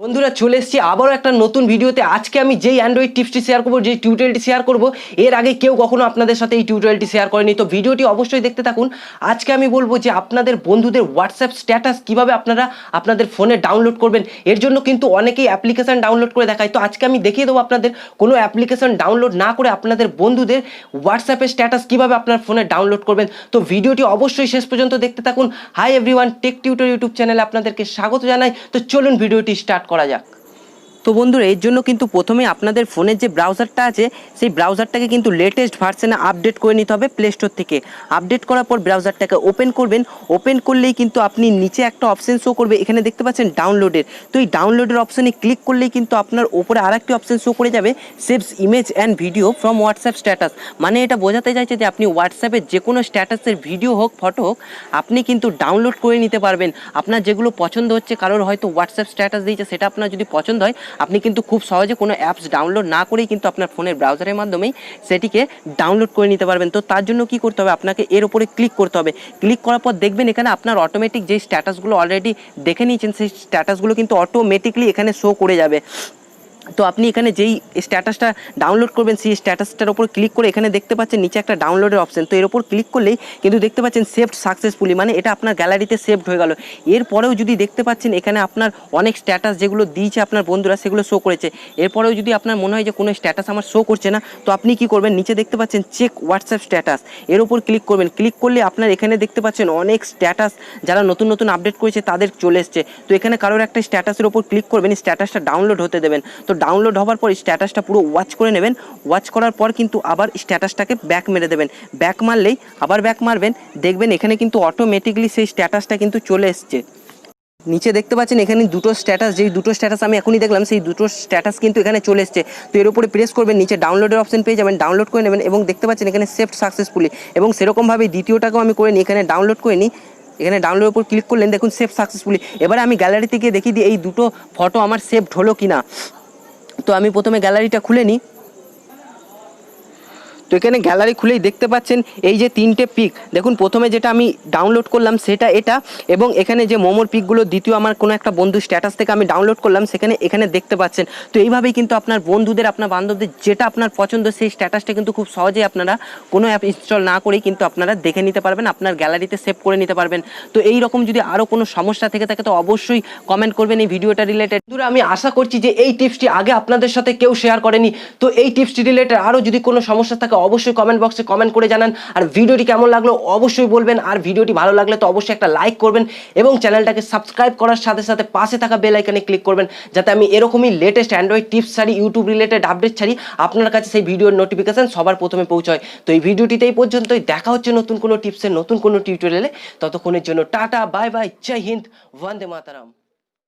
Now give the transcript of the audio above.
বন্ধুরা চলে এসেছি আবারও একটা নতুন ভিডিওতে। আজকে আমি যেই অ্যান্ড্রয়েড টিপসটি শেয়ার করবো, যেই টিউটোরিয়ালটি শেয়ার করব, এর আগে কেউ কখনো আপনাদের সাথে এই টিউটোরিয়ালটি শেয়ার করেনি। তো ভিডিওটি অবশ্যই দেখতে থাকুন। আজকে আমি বলবো যে আপনাদের বন্ধুদের হোয়াটসঅ্যাপ স্ট্যাটাস কিভাবে আপনারা আপনাদের ফোনে ডাউনলোড করবেন। এর জন্য কিন্তু অনেকেই অ্যাপ্লিকেশন ডাউনলোড করে দেখায়। তো আজকে আমি দেখিয়ে দেবো আপনাদের কোনো অ্যাপ্লিকেশন ডাউনলোড না করে আপনাদের বন্ধুদের হোয়াটসঅ্যাপের স্ট্যাটাস কিভাবে আপনার ফোনে ডাউনলোড করবেন। তো ভিডিওটি অবশ্যই শেষ পর্যন্ত দেখতে থাকুন। Hi everyone, Tech Tutor YouTube চ্যানেলে আপনাদেরকে স্বাগত জানাই। তো চলুন ভিডিওটি স্টার্ট করা যাক। তো বন্ধুরা এর জন্য কিন্তু প্রথমে আপনাদের ফোনের যে ব্রাউজারটা আছে সেই ব্রাউজারটাকে কিন্তু লেটেস্ট ভার্সনে আপডেট করে নিতে হবে প্লে স্টোর থেকে। আপডেট করার পর ব্রাউজারটাকে ওপেন করবেন। ওপেন করলেই কিন্তু আপনি নিচে একটা অপশন শো করবে, এখানে দেখতে পাচ্ছেন ডাউনলোডের। তো এই ডাউনলোডের অপশনে ক্লিক করলেই কিন্তু আপনার ওপরে আরেকটি অপশন শো করে যাবে, saves image and video from WhatsApp status. মানে এটা বোঝাতে চাইছে যে আপনি হোয়াটসঅ্যাপের যে কোনো স্ট্যাটাসের ভিডিও হোক ফটো হোক আপনি কিন্তু ডাউনলোড করে নিতে পারবেন। আপনার যেগুলো পছন্দ হচ্ছে, কারোর হয়তো হোয়াটসঅ্যাপ স্ট্যাটাস দিয়েছে, সেটা আপনার যদি পছন্দ হয় আপনি কিন্তু খুব সহজে কোনো অ্যাপস ডাউনলোড না করেই কিন্তু আপনার ফোনের ব্রাউজারের মাধ্যমেই সেটিকে ডাউনলোড করে নিতে পারবেন। তো তার জন্য কি করতে হবে, আপনাকে এর উপরে ক্লিক করতে হবে। ক্লিক করার পর দেখবেন এখানে আপনার অটোমেটিক যেই স্ট্যাটাসগুলো অলরেডি দেখে নিয়েছেন সেই স্ট্যাটাসগুলো কিন্তু অটোমেটিকলি এখানে শো করে যাবে। তো আপনি এখানে যেই স্ট্যাটাসটা ডাউনলোড করবেন সেই স্ট্যাটাসটার উপর ক্লিক করে এখানে দেখতে পাচ্ছেন নিচে একটা ডাউনলোডের অপশন। তো এর উপর ক্লিক করলেই কিন্তু দেখতে পাচ্ছেন সেভড সাকসেসফুলি, মানে এটা আপনার গ্যালারিতে সেভড হয়ে গেল। এরপরেও যদি দেখতে পাচ্ছেন এখানে আপনার অনেক স্ট্যাটাস যেগুলো দিয়েছে আপনার বন্ধুরা সেগুলো শো করেছে। এরপরেও যদি আপনার মনে হয় যে কোনো স্ট্যাটাস আমার শো করছে না, তো আপনি কি করবেন, নিচে দেখতে পাচ্ছেন চেক হোয়াটসঅ্যাপ স্ট্যাটাস, এর উপর ক্লিক করবেন। ক্লিক করলে আপনার এখানে দেখতে পাচ্ছেন অনেক স্ট্যাটাস যারা নতুন নতুন আপডেট করেছে তাদের চলে এসছে। তো এখানে কারোর একটা স্ট্যাটাসের উপর ক্লিক করবেন, স্ট্যাটাসটা ডাউনলোড হতে দেবেন। তো ডাউনলোড হওয়ার পর স্ট্যাটাসটা পুরো ওয়াচ করে নেবেন। ওয়াচ করার পর কিন্তু আবার স্ট্যাটাসটাকে ব্যাক মেরে দেবেন। ব্যাক মারলেই আবার ব্যাক মারবেন, দেখবেন এখানে কিন্তু অটোমেটিকলি সেই স্ট্যাটাসটা কিন্তু চলে এসছে। নিচে দেখতে পাচ্ছেন এখানে দুটো স্ট্যাটাস, যেই দুটো স্ট্যাটাস আমি এখনই দেখলাম সেই দুটো স্ট্যাটাস কিন্তু এখানে চলে এসছে। তো এর উপরে প্রেস করবেন, নিচে ডাউনলোডের অপশন পেয়ে যাবেন, ডাউনলোড করে নেবেন এবং দেখতে পাচ্ছেন এখানে সেভড সাকসেসফুলি। এবং সেরকমভাবে দ্বিতীয়টাকেও আমি করে নিই, এখানে ডাউনলোড করে নিই। এখানে ডাউনলোডের উপর ক্লিক করলেন, দেখুন সেভ সাকসেসফুলি। এবারে আমি গ্যালারিতে গিয়ে দেখিয়ে দিই এই দুটো ফটো আমার সেভড হলো কিনা। তো আমি প্রথমে গ্যালারিটা খুলে নিই। তো এখানে গ্যালারি খুলেই দেখতে পাচ্ছেন এই যে তিনটে পিক, দেখুন প্রথমে যেটা আমি ডাউনলোড করলাম সেটা এটা, এবং এখানে যে মোমোর পিকগুলো দ্বিতীয় আমার কোনো একটা বন্ধু স্ট্যাটাস থেকে আমি ডাউনলোড করলাম সেখানে এখানে দেখতে পাচ্ছেন। তো এইভাবেই কিন্তু আপনার বন্ধুদের, আপনার বান্ধবদের যেটা আপনার পছন্দ সেই স্ট্যাটাসটা কিন্তু খুব সহজেই আপনারা কোনো অ্যাপ ইনস্টল না করেই কিন্তু আপনারা দেখে নিতে পারবেন, আপনার গ্যালারিতে সেভ করে নিতে পারবেন। তো এই রকম যদি আরও কোনো সমস্যা থেকে থাকে তো অবশ্যই কমেন্ট করবেন এই ভিডিওটা রিলেটেড। আমি আশা করছি যে এই টিপসটি আগে আপনাদের সাথে কেউ শেয়ার করেনি। তো এই টিপসটি রিলেটেড আরও যদি কোনো সমস্যা থাকে অবশ্যই কমেন্ট বক্সে কমেন্ট করে জানান। আর ভিডিওটি কেমন লাগলো অবশ্যই বলবেন। আর ভিডিওটি ভালো লাগলে তো অবশ্যই একটা লাইক করবেন এবং চ্যানেলটাকে সাবস্ক্রাইব করার সাথে সাথে পাশে থাকা বেল আইকনে ক্লিক করবেন, যাতে আমি এরকমই লেটেস্ট অ্যান্ড্রয়েড টিপস ছাড়ি, ইউটিউব রিলেটেড আপডেট ছাড়ি, আপনার কাছে সেই ভিডিওর নোটিফিকেশন সবার প্রথমে পৌঁছয়। তো এই ভিডিওটিতে এই পর্যন্তই, দেখা হচ্ছে নতুন কোনো টিপসের নতুন কোনো টিউটোরিয়ালে। ততক্ষণের জন্য টাটা, বাই বাই, জয় হিন্দ, বন্দে মাতরম।